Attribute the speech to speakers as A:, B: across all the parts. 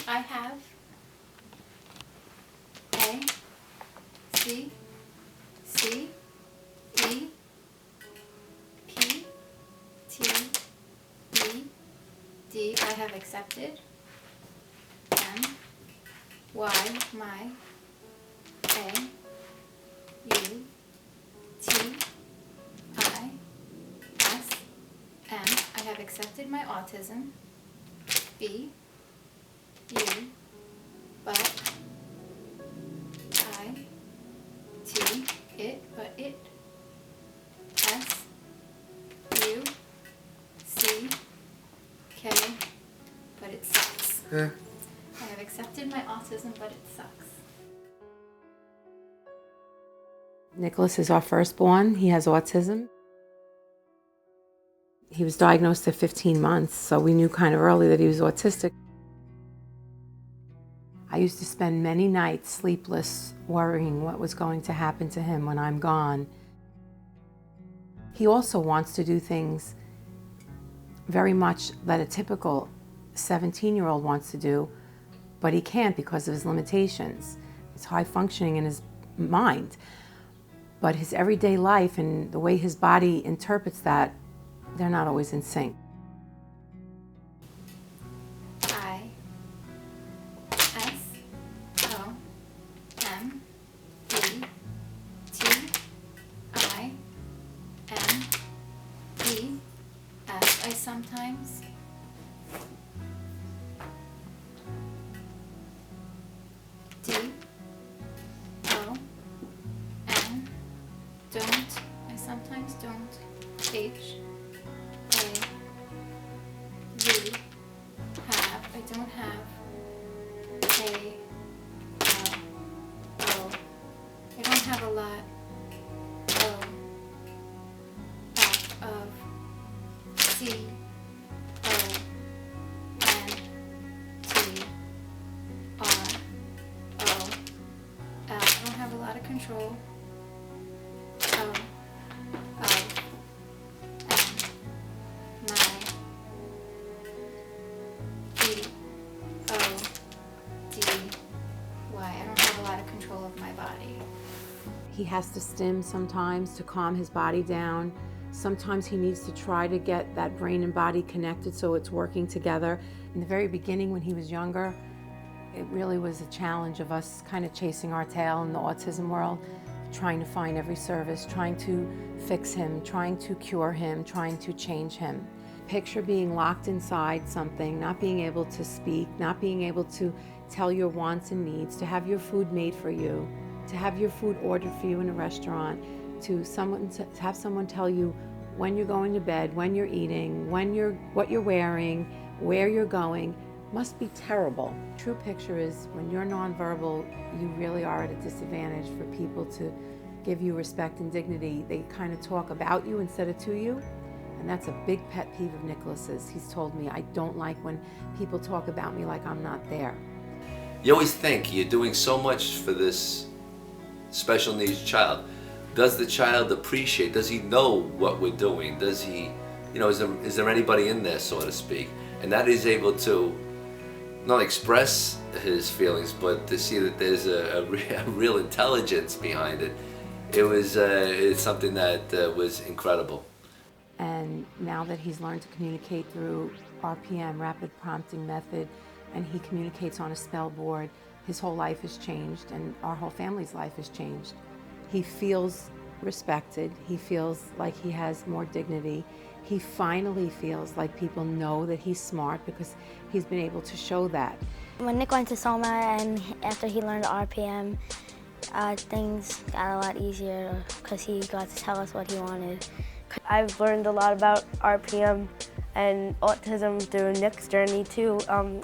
A: I have A, C, C, E, P, T, E, D. I have accepted. M, Y, my, A, U, T, I, S, M. I have accepted my autism. B, U, but, I, T, it, but it, S, U, C, K, but it sucks.
B: Yeah.
A: I have accepted my autism, but it sucks.
C: Nicholas is our firstborn. He has autism. He was diagnosed at 15 months, so we knew kind of early that he was autistic. I used to spend many nights sleepless, worrying what was going to happen to him when I'm gone. He also wants to do things very much that a typical 17-year-old wants to do, but he can't because of his limitations. He's high functioning in his mind, but his everyday life and the way his body interprets that, they're not always in sync.
A: I, S, O, M, E, T, I, N, E, S. I sometimes D, O, N, don't. I sometimes don't. H, A, V, have. I don't have. A, L, O. I don't have a lot. O, F, of. C, O, N, T, R, O, L. I don't have a lot of control. O, of, M, my, D, O, D, Y. I don't have a lot of control of my body.
C: He has to stim sometimes to calm his body down. Sometimes he needs to try to get that brain and body connected so it's working together. In the very beginning when he was younger, it really was a challenge of us kind of chasing our tail in the autism world, trying to find every service, trying to fix him, trying to cure him, trying to change him. Picture being locked inside something, not being able to speak, not being able to tell your wants and needs, to have your food made for you, to have your food ordered for you in a restaurant, to have someone tell you when you're going to bed, when you're eating, what you're wearing, where you're going, must be terrible. True picture is when you're nonverbal, you really are at a disadvantage for people to give you respect and dignity. They kind of talk about you instead of to you. And that's a big pet peeve of Nicholas's. He's told me, I don't like when people talk about me like I'm not there.
B: You always think you're doing so much for this special needs child. Does the child appreciate, does he know what we're doing? Does he, is there anybody in there, so to speak? And that he's able to not express his feelings, but to see that there's a real intelligence behind it. It's something that was incredible.
C: And now that he's learned to communicate through RPM, rapid prompting method, and he communicates on a spell board, his whole life has changed and our whole family's life has changed. He feels respected. He feels like he has more dignity. He finally feels like people know that he's smart because he's been able to show that.
D: When Nick went to Soma and after he learned RPM, things got a lot easier because he got to tell us what he wanted.
E: I've learned a lot about RPM and autism through Nick's journey too.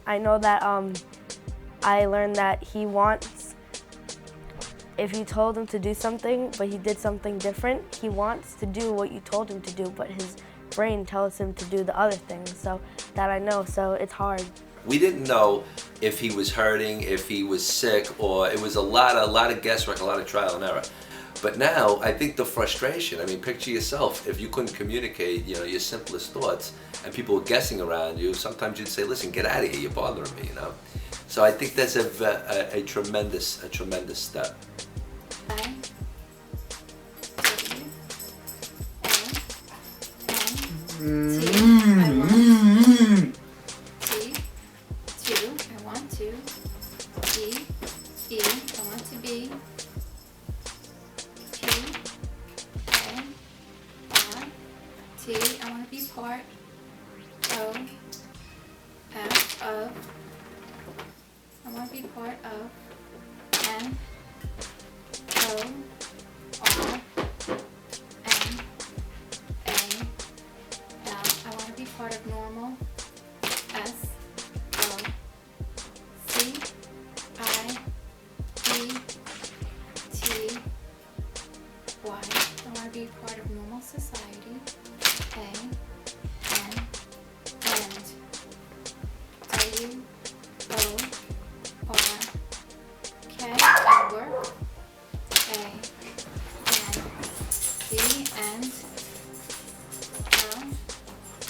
E: I know that I learned that he wants, if you told him to do something but he did something different, he wants to do what you told him to do, but his brain tells him to do the other thing. So that I know, so it's hard.
B: We didn't know if he was hurting, if he was sick, or it was a lot of guesswork, a lot of trial and error. But now, I think the frustration, picture yourself, if you couldn't communicate, your simplest thoughts, and people were guessing around you, sometimes you'd say, listen, get out of here, you're bothering me, So I think that's a tremendous step.
A: I, W, A, N, T. I want. T, 2. I want to. E, E. I want to be. P, A, R, T. I want to be part. O, F, of. I want to be part of. N, O, R, N, A, L. I want to be part of normal. S, O, C, I, E, T, Y. I want to be part of normal society. A, N, and W, O, R, K, and work. A, N, D, and L,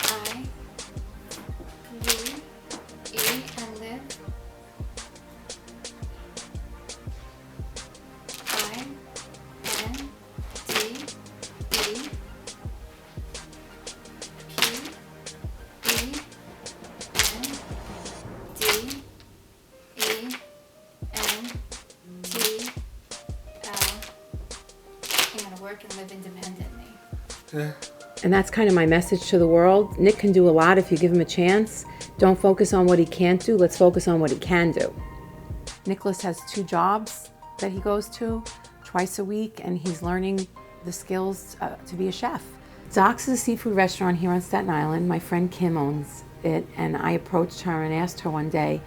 A: I, V, E, and live. I, N, D, E, P, E, N, D, E, N, T, L. I'm gonna work and live independently.
C: And that's kind of my message to the world. Nick can do a lot if you give him a chance. Don't focus on what he can't do. Let's focus on what he can do. Nicholas has 2 jobs that he goes to twice a week, and he's learning the skills to be a chef. Doc's is a seafood restaurant here on Staten Island. My friend Kim owns it, and I approached her and asked her one day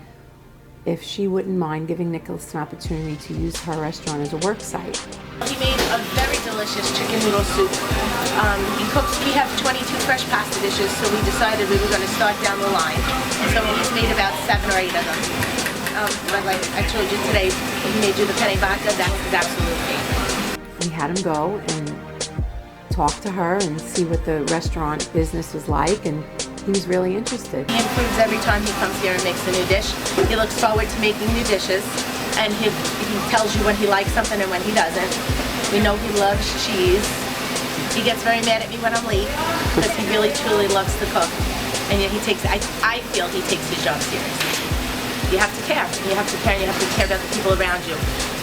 C: if she wouldn't mind giving Nicholas an opportunity to use her restaurant as a work site.
F: He made a very delicious chicken noodle soup. We have 22 fresh pasta dishes, so we decided we were going to start down the line. And so he's made about 7 or 8 of them. But like I told you today, he made you the penne vodka. That's his absolute favorite.
C: We had him go and talk to her and see what the restaurant business was like, and he was really interested.
F: He improves every time he comes here and makes a new dish. He looks forward to making new dishes, and he tells you when he likes something and when he doesn't. We know he loves cheese. He gets very mad at me when I'm late because he really truly loves to cook, and yet I feel he takes his job seriously. You have to care. You have to care. You have to care about the people around you,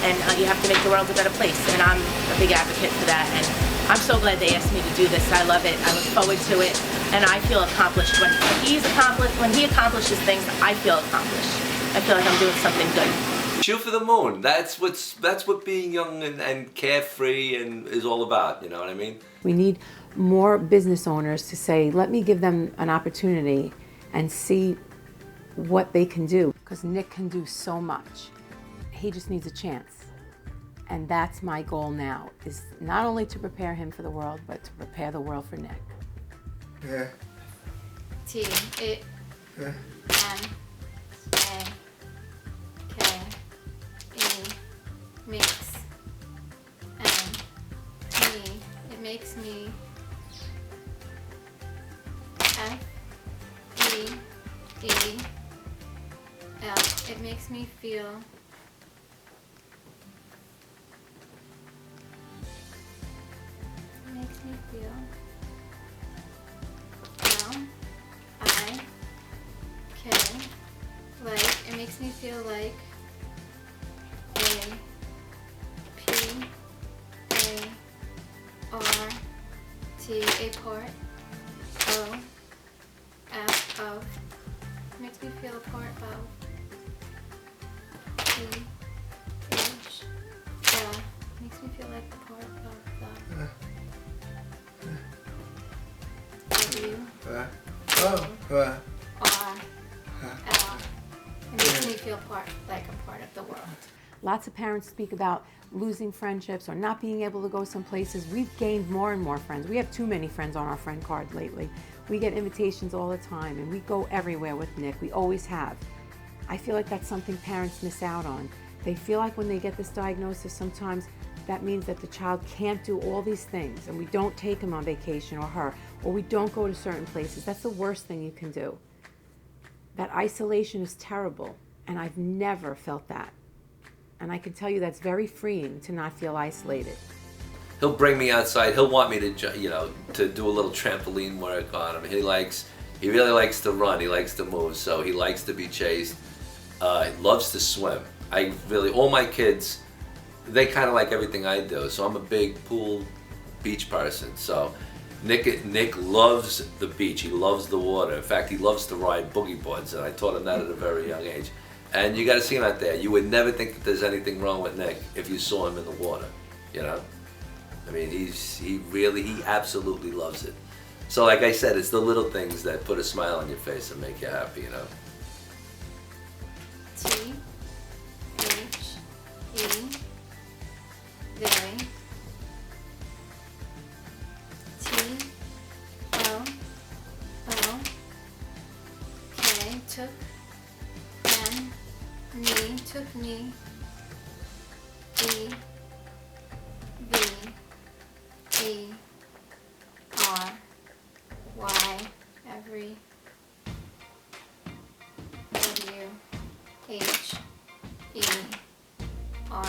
F: and you have to make the world a better place. And I'm a big advocate for that. And I'm so glad they asked me to do this. I love it. I look forward to it, and I feel accomplished when he accomplishes things. I feel accomplished. I feel like I'm doing something good.
B: Shoot for the moon. That's what being young and carefree and is all about. You know what I mean?
C: We need more business owners to say, let me give them an opportunity and see what they can do, because Nick can do so much. He just needs a chance. And that's my goal now, is not only to prepare him for the world, but to prepare the world for Nick.
G: Yeah.
A: T, I, N, A, K, E, makes, N, me, it makes me, F, E, E, L, it makes me feel, L, I, K, like, it makes me feel like A, P, A, R, T, a part, O, F, of, it makes me feel a part of, T, H, L, makes me feel like a part of the, W, R, L, it makes me feel like a part of the world.
C: Lots of parents speak about losing friendships or not being able to go some places. We've gained more and more friends. We have too many friends on our friend card lately. We get invitations all the time, and we go everywhere with Nick. We always have. I feel like that's something parents miss out on. They feel like when they get this diagnosis, sometimes that means that the child can't do all these things, and we don't take him on vacation, or her, or we don't go to certain places. That's the worst thing you can do. That isolation is terrible. And I've never felt that. And I can tell you that's very freeing to not feel isolated.
B: He'll bring me outside. He'll want me to, to do a little trampoline work on him. He really likes to run. He likes to move. So he likes to be chased. He loves to swim. All my kids, they kind of like everything I do. So I'm a big pool, beach person. So Nick loves the beach. He loves the water. In fact, he loves to ride boogie boards, and I taught him that at a very young age. And you got to see him out there. You would never think that there's anything wrong with Nick if you saw him in the water, I mean, he absolutely loves it. So like I said, it's the little things that put a smile on your face and make you happy,
A: T, H, E, very. T, O, O, K, took, N, me, took me, E, V, E, R, Y, every, W, H, E, R,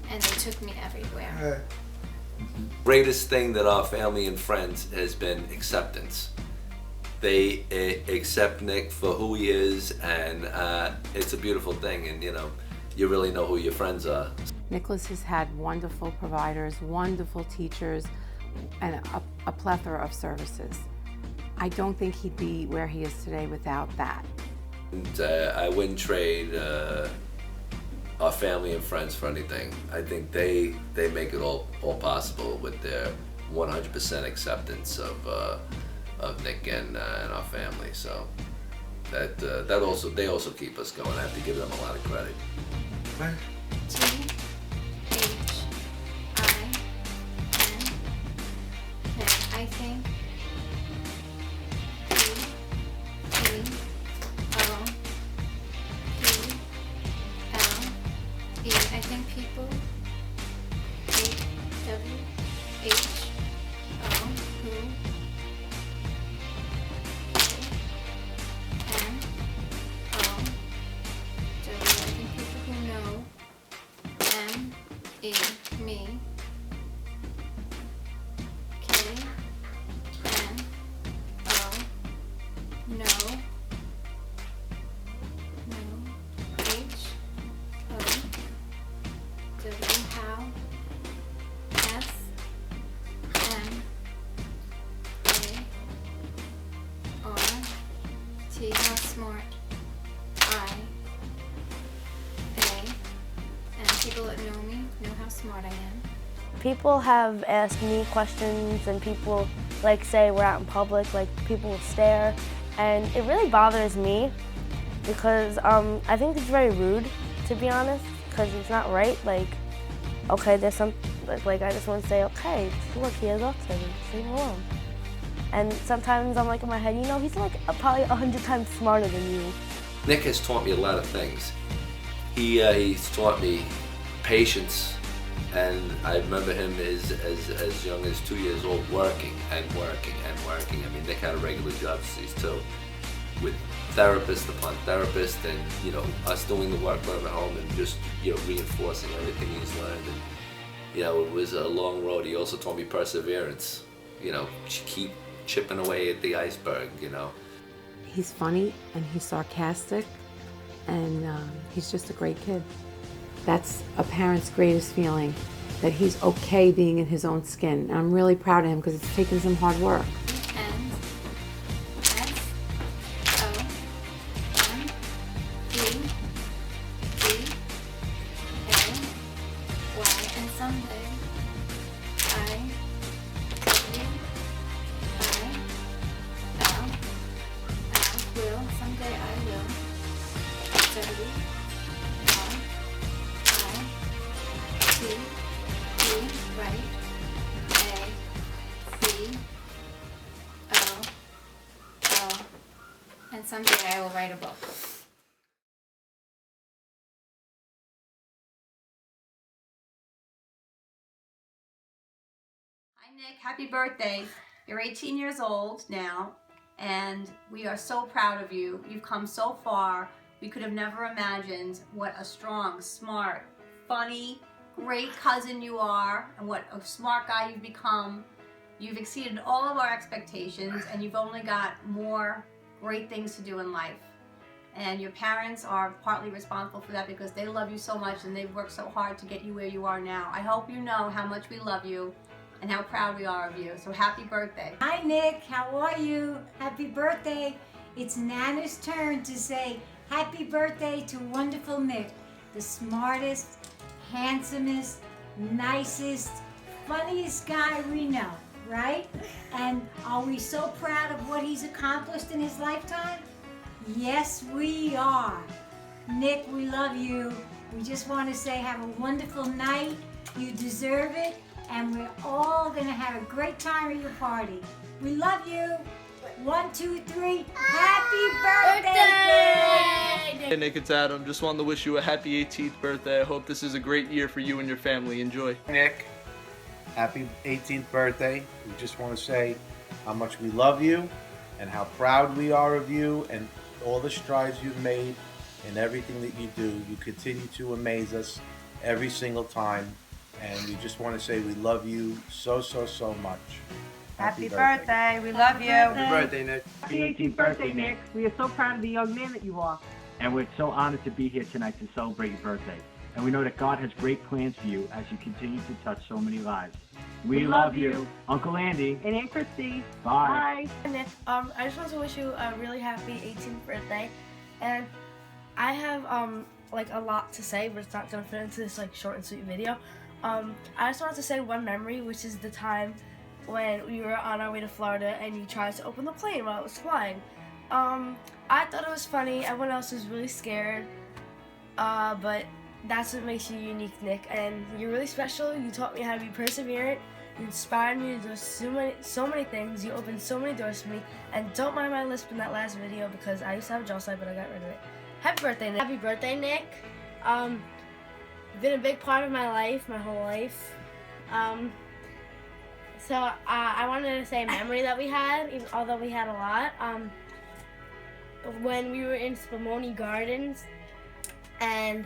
A: and they took me everywhere.
B: Greatest thing that our family and friends has been acceptance. They accept Nick for who he is, and it's a beautiful thing, and you really know who your friends are.
C: Nicholas has had wonderful providers, wonderful teachers, and a plethora of services. I don't think he'd be where he is today without that.
B: And I wouldn't trade our family and friends for anything. I think they make it all possible with their 100% acceptance of Nick and our family. So they also keep us going. I have to give them a lot of credit.
A: T, H, I, N, K, I think. P, E, O, P, L, E, I think people. H, W, H, O, who. N, O, W, I think people who know. M, E, me. K, N, O, no. H, O, W, how. S, N, A, R, T, how smart. I, A, and people that know me know how smart I am.
E: People have asked me questions, and people say we're out in public, people will stare, and it really bothers me because I think it's very rude, to be honest, because it's not right. Okay, there's some, I just want to say, okay, look, he has autism, leave him alone. And sometimes I'm in my head, he's probably 100 times smarter than you.
B: Nick has taught me a lot of things. He's taught me patience, and I remember him as young as 2 years old working and working and working. I mean, Nick had a regular job since he's 2, with therapist upon therapist, and us doing the work at home and just reinforcing everything he's learned. And it was a long road. He also taught me perseverance. Keep chipping away at the iceberg.
C: He's funny and he's sarcastic, and he's just a great kid. That's a parent's greatest feeling, that he's okay being in his own skin. And I'm really proud of him because it's taken some hard work.
A: N, S, O, M, E, D, A, Y, and someday I, W, I, L, will, someday I will, W, R, I, T, E, right, A, C, O, O, and someday I will write a book.
G: Hi Nick, happy birthday. You're 18 years old now, and we are so proud of you. You've come so far. We could have never imagined what a strong, smart, funny, great cousin you are, and what a smart guy you've become. You've exceeded all of our expectations, and you've only got more great things to do in life. And your parents are partly responsible for that because they love you so much and they've worked so hard to get you where you are now. I hope you know how much we love you and how proud we are of you. So happy birthday.
H: Hi Nick, how are you? Happy birthday. It's Nana's turn to say happy birthday to wonderful Nick, the smartest, handsomest, nicest, funniest guy we know, right? And are we so proud of what he's accomplished in his lifetime? Yes, we are. Nick, we love you. We just want to say have a wonderful night. You deserve it. And we're all going to have a great time at your party. We love you. 1, 2, 3. Happy birthday,
I: Hey Nick, it's Adam. Just wanted to wish you a happy 18th birthday. I hope this is a great year for you and your family. Enjoy.
J: Nick, happy 18th birthday. We just want to say how much we love you and how proud we are of you and all the strides you've made in everything that you do. You continue to amaze us every single time. And we just want to say we love you so, so, so much.
K: Happy birthday. We love you.
J: Happy birthday, Nick.
L: Happy 18th birthday, Nick. We are so proud of the young man that you are. And we're so honored to be here tonight to celebrate your birthday. And we know that God has great plans for you as you continue to touch so many lives. We love you. Uncle Andy.
K: And Aunt Christy.
L: Bye.
K: Bye. Nick, I just want to wish you a really happy 18th birthday. And I have like a lot to say, but it's not going to fit into this like short and sweet video. I just wanted to say one memory, which is the time when we were on our way to Florida and you tried to open the plane while it was flying. I thought it was funny. Everyone else was really scared. But that's what makes you unique, Nick. And you're really special. You taught me how to be perseverant. You inspired me to do so many things. You opened so many doors for me. And don't mind my lisp in that last video because I used to have a jaw slide, but I got rid of it. Happy birthday, Nick.
D: Happy birthday, Nick. Been a big part of my life, my whole life. So I wanted to say a memory that we had, even, although we had a lot. When we were in Spumoni Gardens, and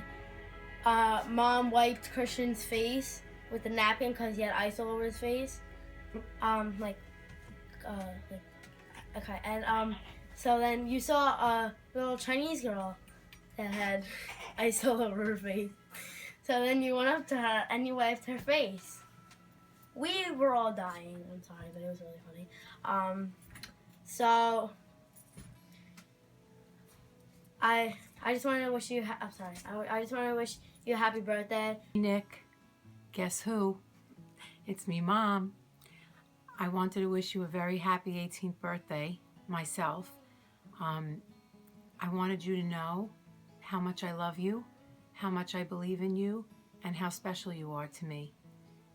D: Mom wiped Christian's face with a napkin because he had ice all over his face. Okay, and so then you saw a little Chinese girl that had ice all over her face. So then you went up to her and you wiped her face. We were all dying. I'm sorry, but it was really funny. So I just wanted to wish you. I'm sorry. I just wanted to wish you a happy birthday,
C: Nick. Guess who? It's me, Mom. I wanted to wish you a very happy 18th birthday myself. I wanted you to know how much I love you, how much I believe in you, and how special you are to me.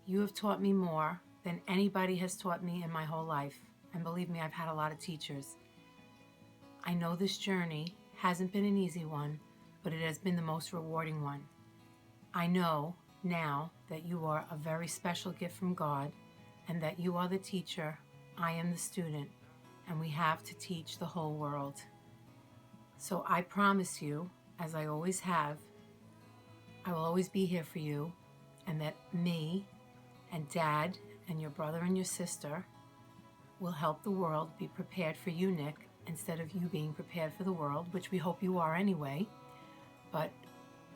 C: You have taught me more than anybody has taught me in my whole life. And believe me, I've had a lot of teachers. I know this journey hasn't been an easy one, but it has been the most rewarding one. I know now that you are a very special gift from God and that you are the teacher, I am the student, and we have to teach the whole world. So I promise you, as I always have, I will always be here for you, and that me and Dad and your brother and your sister will help the world be prepared for you, Nick, instead of you being prepared for the world, which we hope you are anyway. But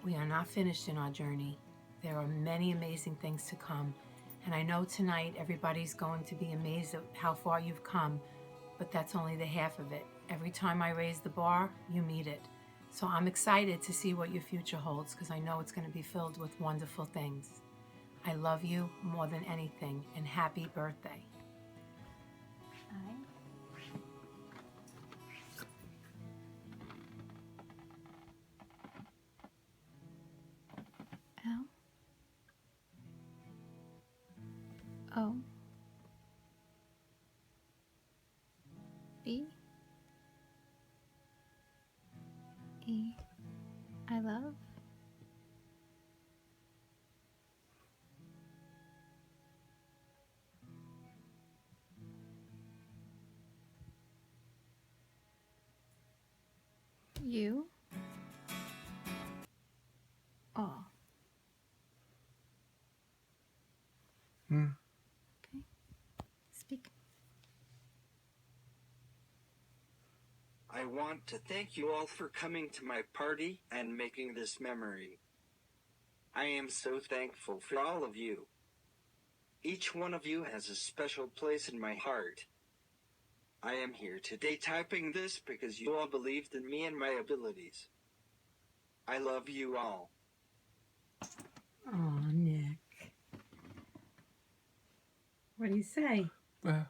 C: we are not finished in our journey. There are many amazing things to come. And I know tonight everybody's going to be amazed at how far you've come, but that's only the half of it. Every time I raise the bar, you meet it. So I'm excited to see what your future holds because I know it's going to be filled with wonderful things. I love you more than anything, and happy birthday.
A: L O B E I love you. Okay. Speak.
M: I want to thank you all for coming to my party and making this memory. I am so thankful for all of you. Each one of you has a special place in my heart. I am here today typing this because you all believed in me and my abilities. I love you all.
C: Oh, Nick. What do you say? Bye.